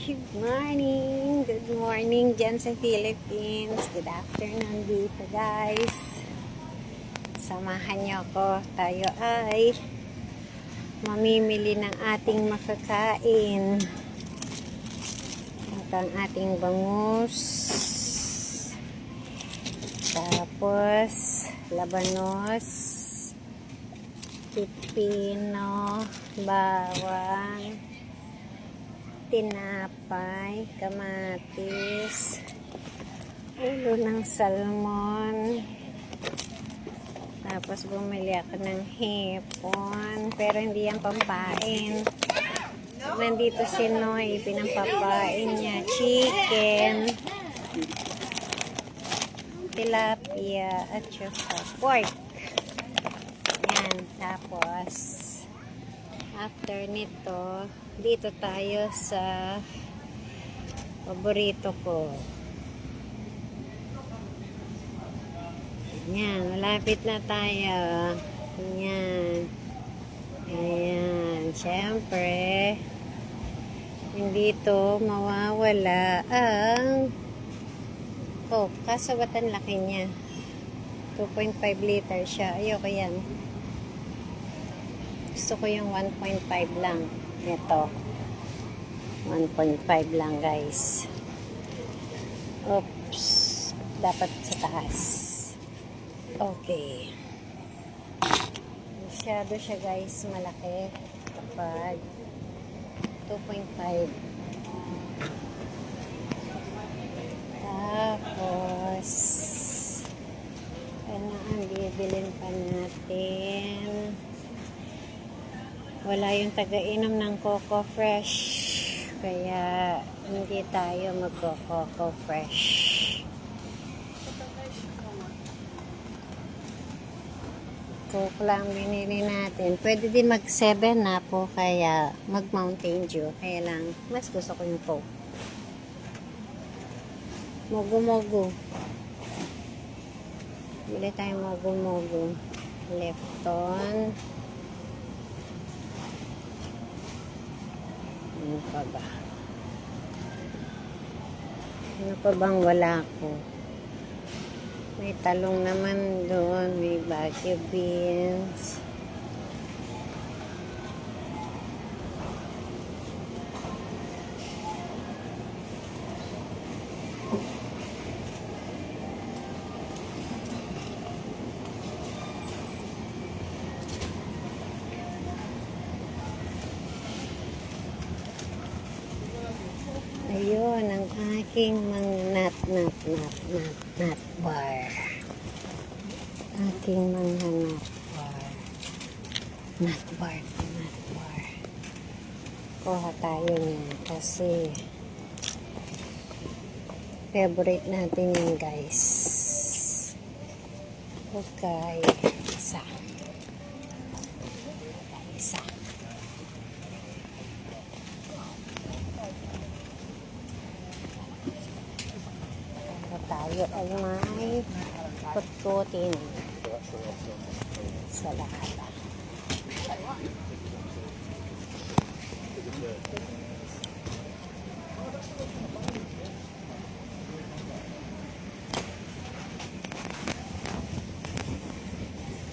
Good morning dyan sa Philippines. Good afternoon dito guys. Samahan niyo ako. Tayo ay mamimili ng ating makakain. At ang ating bangus. Tapos labanos, pipino, bawang, tinapay, kamatis, ulo ng salmon. Tapos bumili ako ng hipon, pero hindi yan pampain. Nandito si Noy, pinampapain niya chicken, tilapia, at saka pork. Yan, tapos after nito, dito tayo sa paborito ko. Yan, malapit na tayo. Yan. Ayan, syempre, hindi to mawawala ang Coke. Kaso ba't ang laki niya? 2.5 liter siya. Ayoko yan. Gusto ko yung 1.5 lang. Ito. 1.5 lang guys. Oops. Dapat sa taas. Okay. Masyado siya guys malaki. Kapag 2.5. Tapos ano ang bibilin pa natin? Wala yung taga-inom ng Coco Fresh, kaya hindi tayo mag-Coco Fresh. Coke lang binili natin. Pwede din mag 7 na po, kaya mag Mountain Dew. Kaya lang, mas gusto ko yung Coke. Mogu-mogu. Bili tayo mogu-mogu. Lipton. Ano pa ba? Ano pa bang wala ko? May talong naman doon. May Baguio beans. Ayun, ang aking mga nut bar. Aking mga nut bar. Nut bar. Kuha tayo niya kasi favorite natin yun guys. Okay, isa. Tayo ay may kutkutin sa lahat.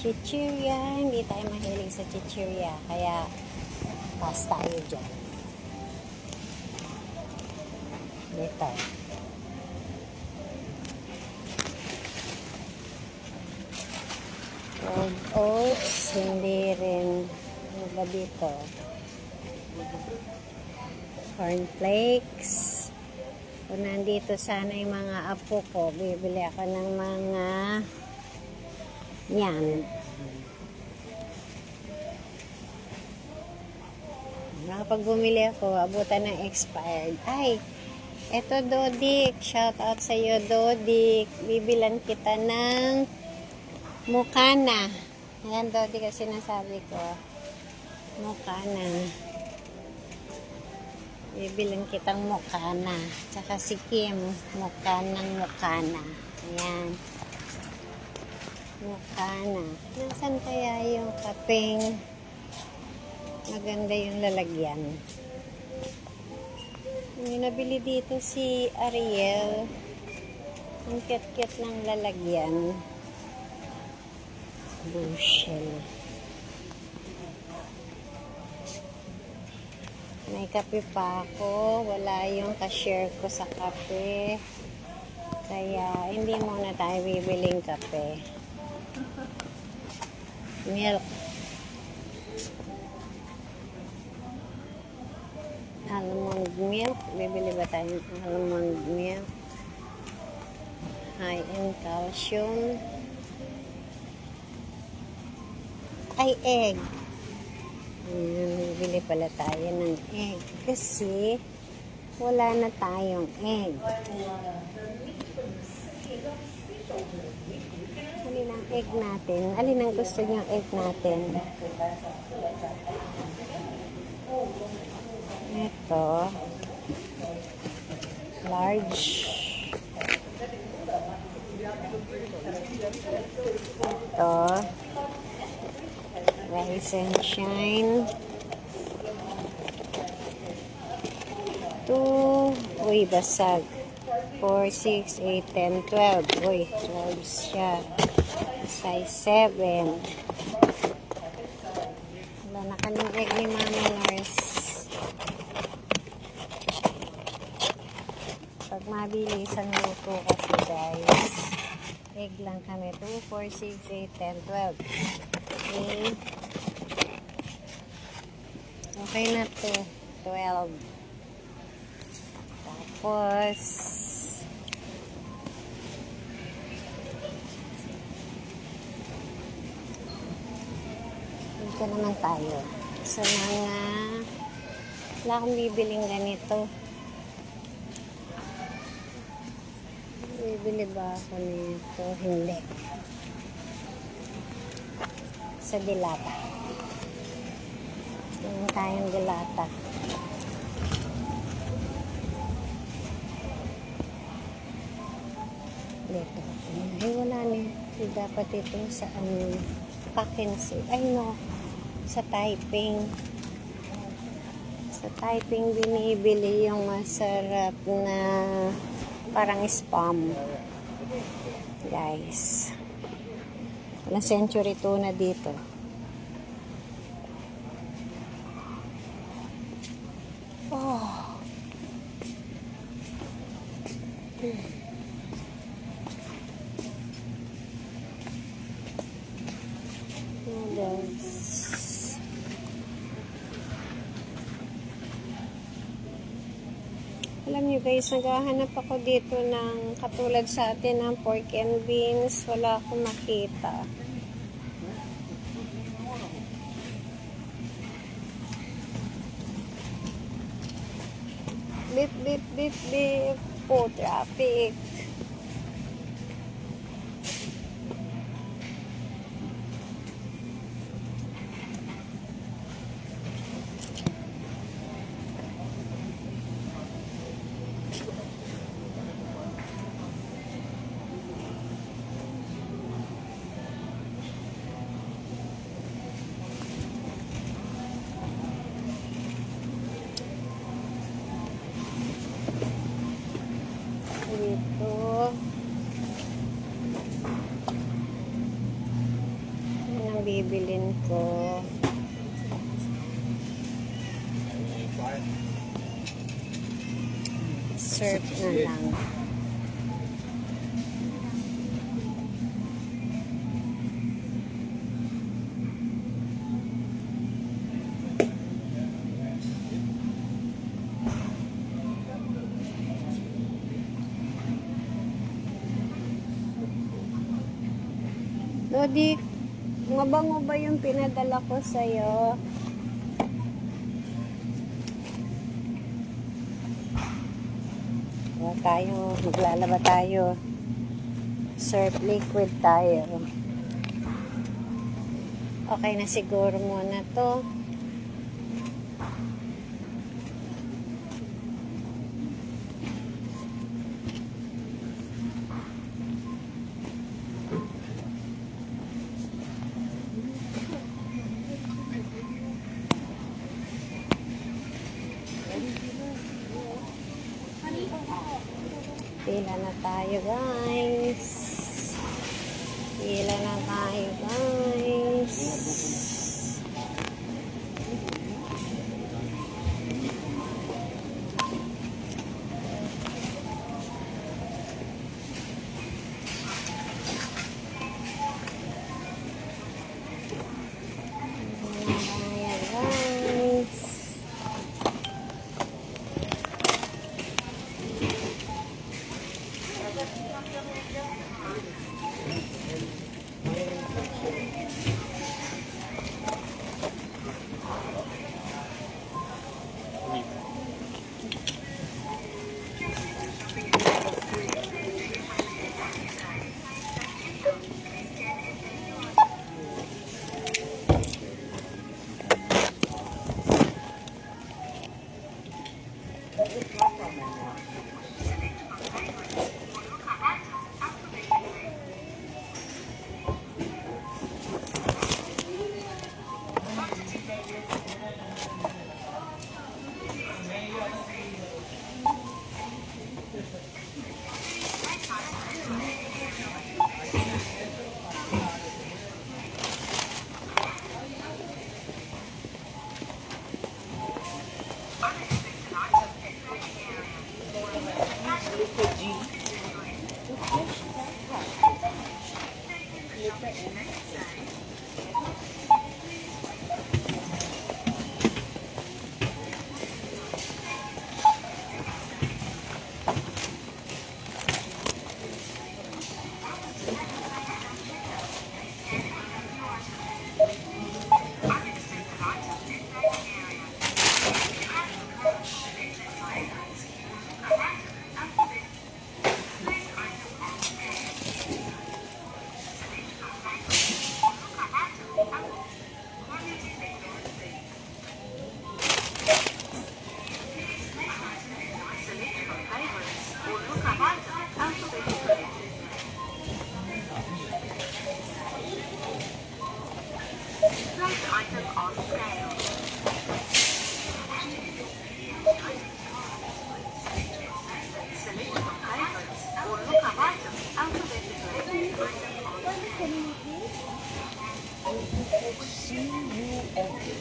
Chichirya, hindi tayo mahilig sa chichirya, kaya pass tayo dyan. Dito. Old oats, hindi rin. Ano ba dito? Cornflakes. Kung nandito sana yung mga apo ko, bibili ako ng mga yan. Kapag bumili ako, abutan ng expired. Ay, eto Dodik. Shout out sa iyo Dodik. Bibilan kita ng Mukana. Ayan, Dodi, kasi sinasabi ko. Mukana. Bibilang kitang Mukana. Tsaka si Kim. Mukana. Ayan. Mukana. Nasaan kaya yung kapeng maganda yung lalagyan? May nabili dito si Ariel. Ang cute-cute ng lalagyan. Bushel. May kape pa ako. Wala yung cashier ko sa kape. Kaya hindi muna tayo bibiling kape. Milk. Almond milk. Bibili ba tayo ng almond milk? High in calcium. Ay, egg. Bibili pala tayo ng egg. Kasi, wala na tayong egg. Alin ang egg natin? Alin ang gusto niyong egg natin? Ito. Large. Ito. Rise and shine. 2. Uy, basag. 4, 6, 8, 10, 12. Uy, 12 siya. Size 7. Wala na kaming egg ni Mama Nurse. Pag mabilis ang luto kasi guys, egg lang kami. 2, 4, 6, 8, 10, 12. Okay. Okay na to. 12. Tapos, dito naman tayo. Sa mga, wala akong bibiling ganito. Bibili ba ako nito? Hindi. Sa dilata. Tingnan tayong dilata. Dito. Ay, wala na. Dapat ito sa Pakensi. Ay, no. Sa Taiping. Sa Taiping binibili yung masarap na parang spam. Guys. Walang century tuna dito. Oh. Noodles. Alam niyo guys, naghahanap ako dito ng katulad sa atin ng pork and beans. Wala akong makita. Beep, beep, beep, beep. Po, traffic. Dito. Yan ang bibilin ko. Surf na lang. Lodi, mabango ba yung pinadala ko sa'yo? Maglalaba tayo. Surf liquid tayo. Okay na siguro muna to. Pila na tayo, guys. Pila na tayo, guys.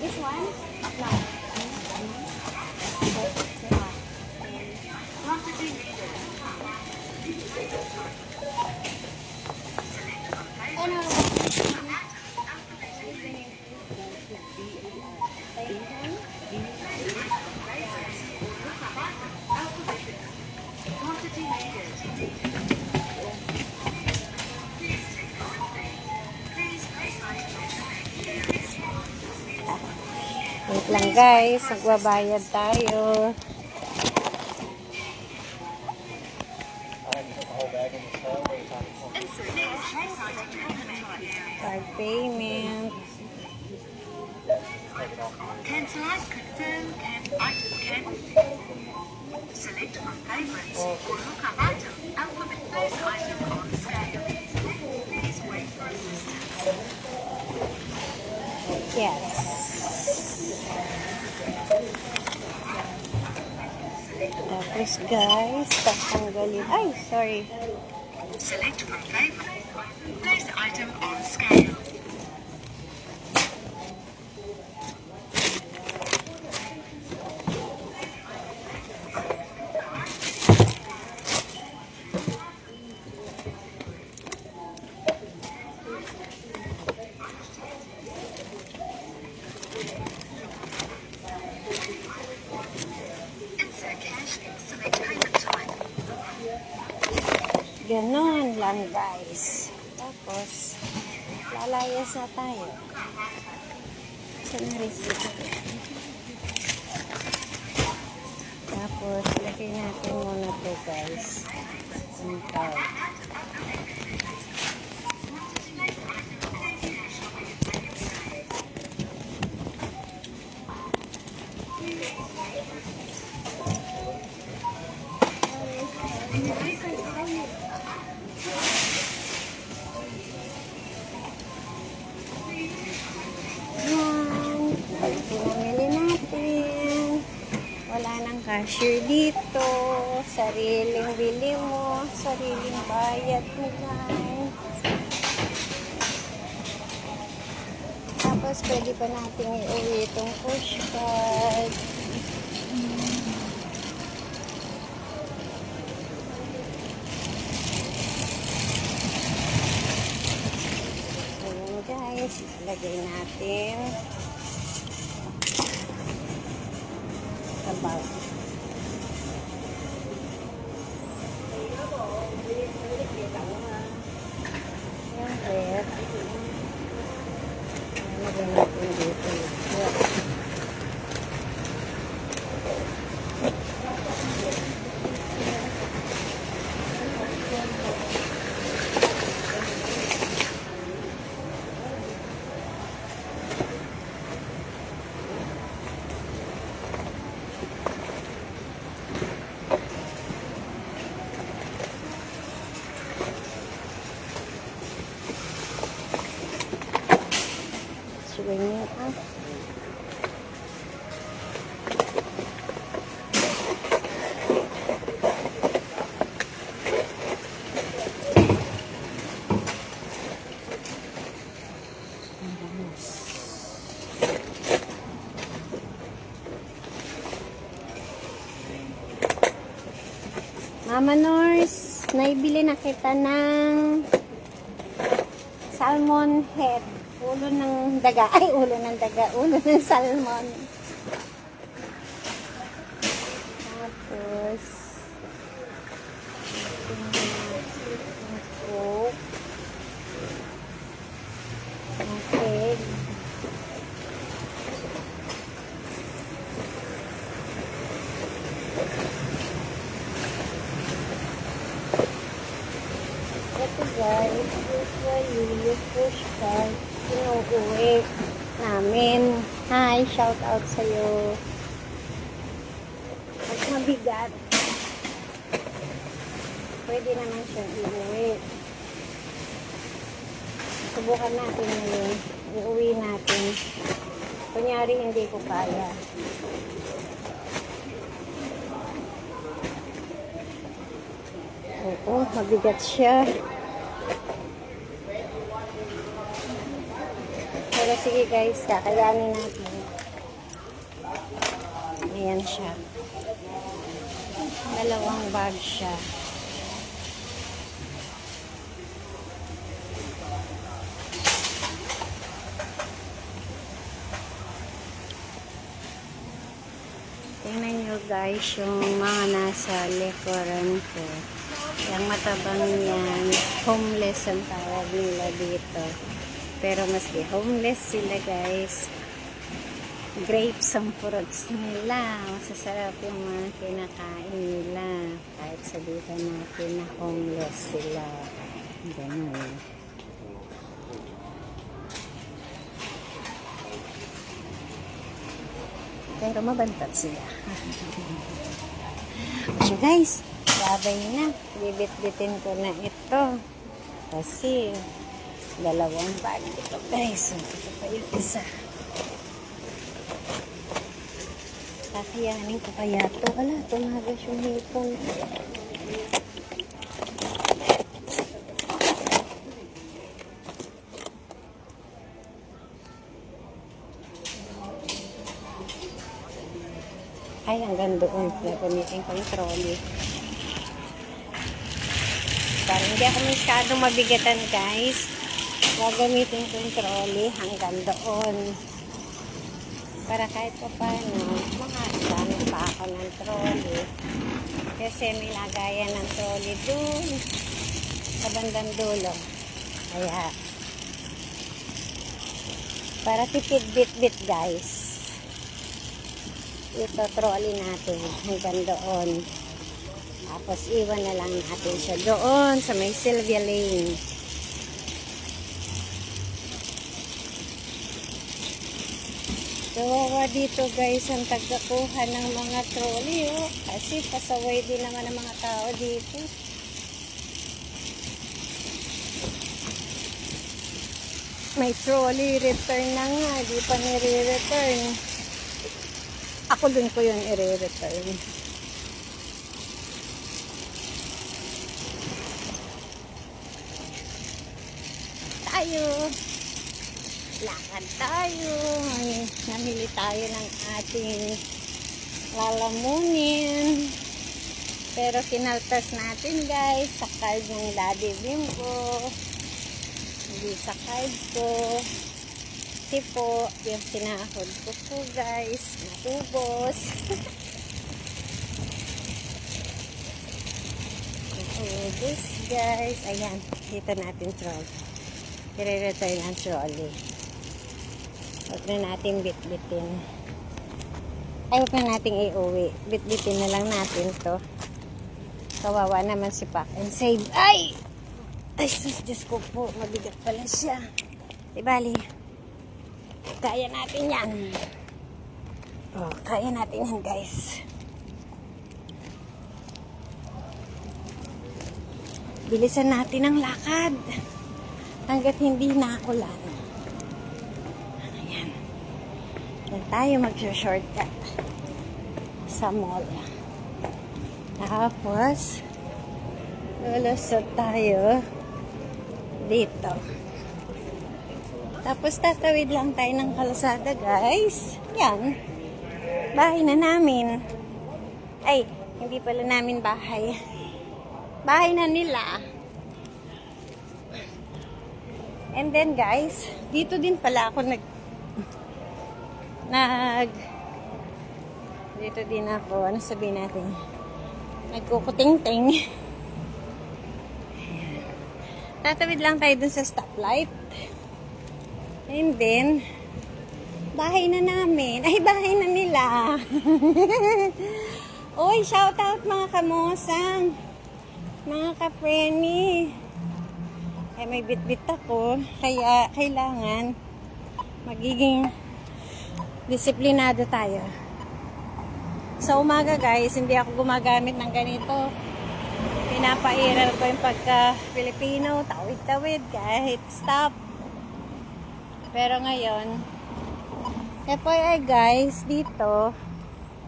This one? No. Wait lang, guys. Magbabayad tayo. Card payment. Cancel ice confirm item can select from favorites or look up item alphabet place item on scale. Please wait for assistance. Yes. Tapos, guys, tatanggalin. Ay, sorry. Select from favorites. Place item on scale. Insert cash. Select payment type. Ganon lang, guys. Tapos, lalayas na tayo. Sa receipt. Tapos, lagay natin muna to, guys. Ang card. Yan. Pag pinamili natin, wala nang card. cashier dito. Sariling bili mo. Sariling bayad mo, guys. Tapos, pwede pa natin i-uwi itong pushcart. Ayan, guys. Lagay natin sa bag. Ayan, ref. Lagay natin dito. So, ganyan ah. Mama Nors, naibili na kita ng salmon head. Ulo ng daga. Ay, ulo ng daga. Ulo ng salmon. Tapos, coke. Egg. Ito guys, usually yung pushcart inuuwi namin. Hi, shout out sa'yo. Pag mabigat, pwede naman siyang iuwi. Subukan natin ngayon. Iuwi natin. Kunyari, hindi ko kaya. Oo, mabigat siya. Pero sige guys, kakayanin natin. Ayan siya. Dalawang bag siya. Tingnan nyo guys yung mga nasa likuran ko. Yung matabang yan, homeless ang tawag nila dito. Pero maski homeless sila guys, grapes ang fruits nila. Masasarap yung mga kinakain nila. Kahit sabihin natin na homeless sila. Ganun. Pero mabantat sila. So guys, sabay na. Bibit-bitin ko na ito. Kasi dalawang bag ito guys. Ito pa yung isa. Kakayanin ko kaya ito. Ala, tumagas yung hipon. Ay, hanggang doon. Gagamitin ko yung trolley. Para hindi ako masyadong mabigatan guys. Gagamitin ko yung trolley hanggang doon. Para kahit pa paano, makagamit pa ako ng trolley. Kasi may lagayan ng trolley doon. Sa bandang dulo. Kaya, para tipid bit-bit guys. Ito trolley natin hanggang doon. Tapos iwan na lang natin siya doon sa may Sylvia Lane. Kawawa dito guys ang tagakuha ng mga trolley oh. Kasi pasaway din naman ang mga tao dito. May trolley return na nga, di pa nire-return. Ako dun ko yun i-return. tayo. Lakad tayo. Ay, namili tayo ng ating lalamunin. Pero kinaltas natin guys sa card ng Daddy Bimbo. Hindi sa card ko. Kasi po, yung sinahod ko po guys, natubos. Natubos guys. Ayan, dito natin trolley. I-return ang trolley. Huwag na natin bit-bitin. Ay, huwag na natin iuwi. Bit-bitin na lang natin to. Kawawa naman si Pack and Save. Ay! Ay, sus, Diyos ko po. Mabigat pala siya. Di bali. Kaya natin yan. Oh, kaya natin yan, guys. Bilisan natin ang lakad. Hanggat hindi na ulan. Ayan. Yan tayo mag-shortcut sa mall. Tapos, lulusot tayo dito. Tapos, tatawid lang tayo ng kalsada, guys. Yan. Bahay na namin. Ay, hindi pala namin bahay. Bahay na nila. And then, guys, dito din pala ako dito din ako, ano sabihin natin, nagkukuting-ting. Tatawid lang tayo dun sa stoplight. And then, bahay na namin. Ay, bahay na nila. Uy, shout out mga kamosang. Mga ka-preni. Ay, may bit-bit ako. Kaya, kailangan magiging disiplinado tayo. Sa umaga guys, hindi ako gumagamit ng ganito. Pinapairal ko yung pagka-Filipino, tawid-tawid kahit stop. Pero ngayon, FYI guys, dito,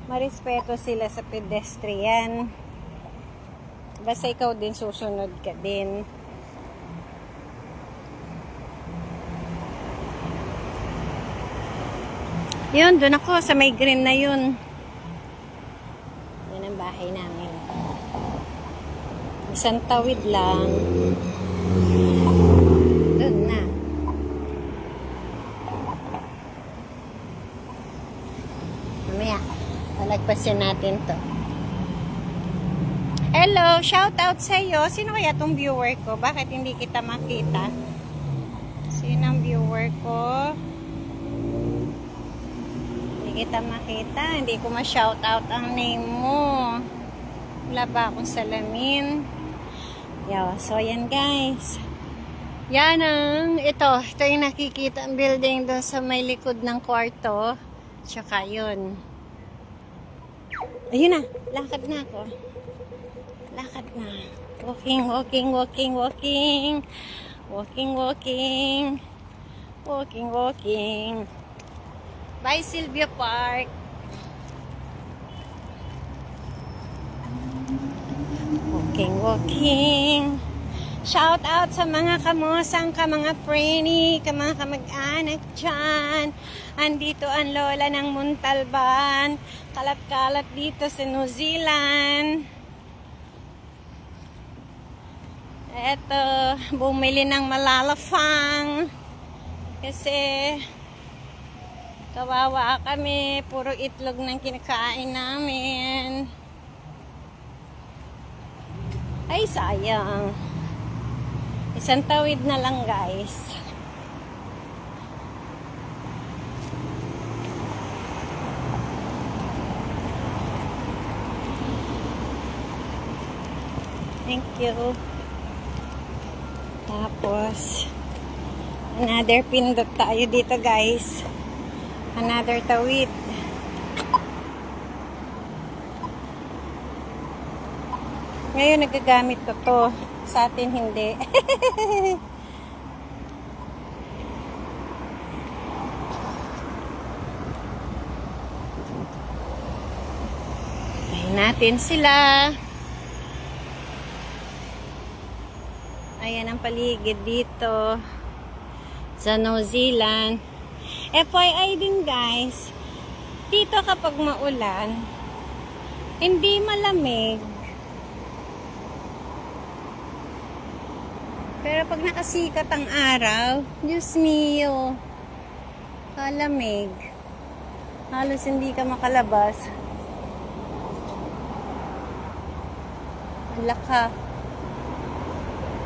marespeto sila sa pedestrian. Basta ikaw din susunod ka din. Yun, doon ako sa may green na yun. Yan ang bahay namin. Isang tawid lang. Doon na. Mamaya, palagpasin natin to. Hello, shout out sa iyo. Sino kaya tong viewer ko? Bakit hindi kita makita? Sino ang viewer ko? Kita makita, hindi ko ma-shout out ang name mo. Wala ba akong salamin? Yo, so yan guys. Yan ang, ito yung nakikita ang building doon sa may likod ng kwarto. Tsaka yun. Ayun na, lakad na ako. Lakad na. Walking, walking, walking, walking. Walking, walking. Walking, walking. By Sylvia Park. Walking, walking. Shout out sa mga kamosang, ka mga preni, ka mga kamag-anak dyan. Andito ang lola ng Montalban. Kalat-kalat dito sa New Zealand. Eto, bumili ng malalafang. Kasi kawawa kami, puro itlog ng kinakain namin. Ay, sayang. Isang tawid na lang, guys. Thank you. Tapos, another pindot tayo dito, guys. Another tawid. Ngayon nagagamit ko to. Sa atin hindi. Ayan natin sila. Ayan ang paligid dito. Sa New Zealand. FYI din guys, dito kapag maulan, hindi malamig. Pero pag nakasikat ang araw, Diyos mio, kalamig. Halos hindi ka makalabas. Wala ka.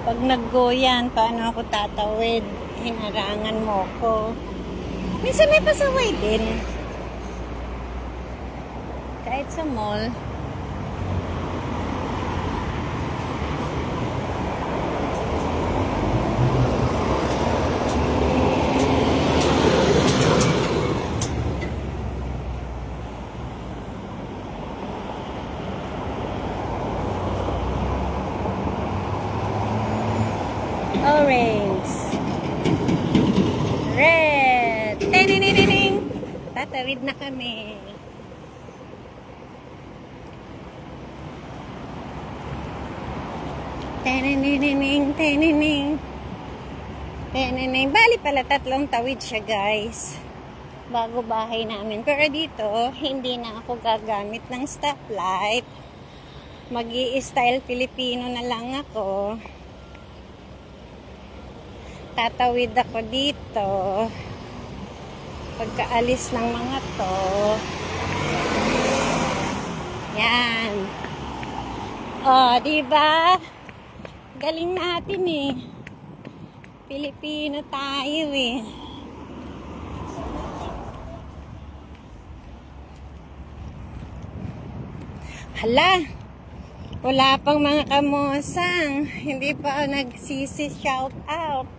Pag naggoyan, paano ako tatawid? Hinarangan mo ko. Minsan may pasaway din. Kahit sa mall. Orange. Red. Tininining. Tatawid na kami. Tininining. Tinining. Tinining. Bali pala 3 tawid siya guys. Bago bahay namin. Pero dito, hindi na ako gagamit ng stoplight. Mag-i-style Filipino na lang ako. Tatawid ako dito pagkaalis ng mga to. Yan. Oh, diba? Galing natin eh. Pilipino tayo eh. Hala, wala pang mga kamosang. Hindi pa nagsisi shout out.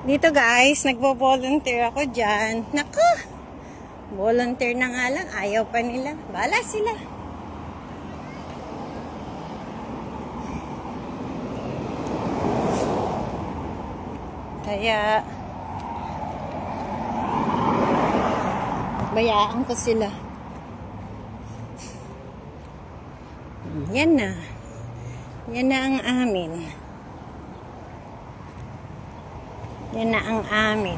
Dito guys, nagbo-volunteer ako dyan. Naku! Volunteer na nga lang. Ayaw pa nila. Bahala sila. Kaya, bayaan ko sila. Yan na. Yan na ang amin. Yan na ang amin.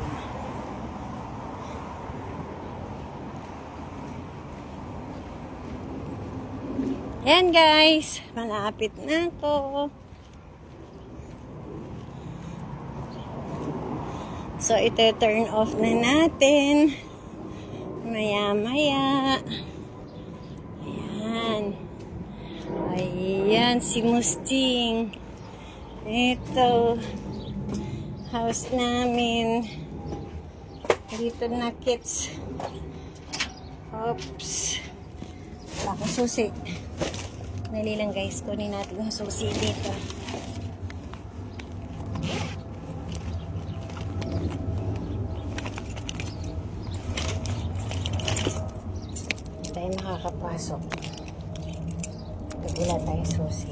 Yan guys, malapit na ako. So ito turn off na natin. Maya maya. Ayan. Ayan si Musting. Ito. House namin. Dito na kids. Oops. Wala ko susi. Dali lang guys. Kunin natin yung susi dito. Hindi tayo makakapasok. Wala tayo susi.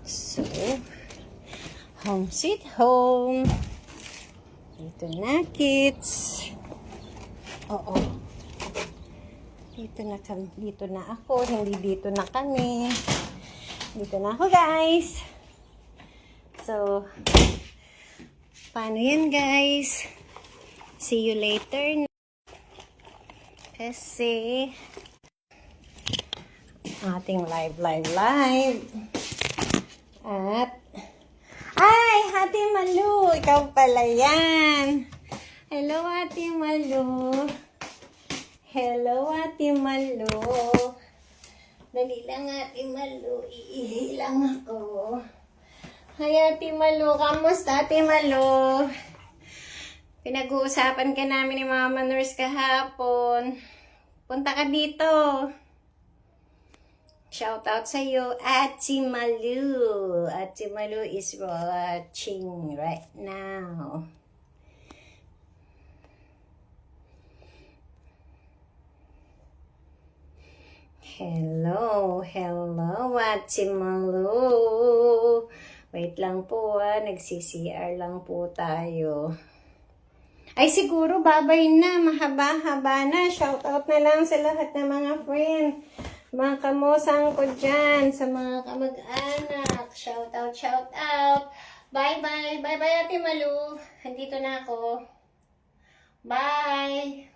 So, home sweet home. Dito na, kids. Oo. Dito na ako. Hindi dito na kami. Dito na ako, guys. So, paano yan, guys? See you later. Kasi, ating live. At, ay, Ate Malu, ikaw pala yan. Hello, Ate Malu. Hello, Ate Malu. Dali lang, Ate Malu. Iihi lang ako. Hi, Ate Malu. Kamusta, Ate Malu? Pinag-uusapan ka namin ni Mama Nurse kahapon. Punta ka dito. Shout out sa iyo, Ate Malu. Ate Malu is watching right now. Hello, Ate Malu. Wait lang po nagsi-CR lang po tayo. Ay siguro babay na, mahaba-haba na. Shout out na lang sa lahat ng mga friend. Mga kamosang ko dyan, sa mga kamag-anak. Shout out, shout out. Bye-bye. Bye-bye, Ate Malu. Andito na ako. Bye.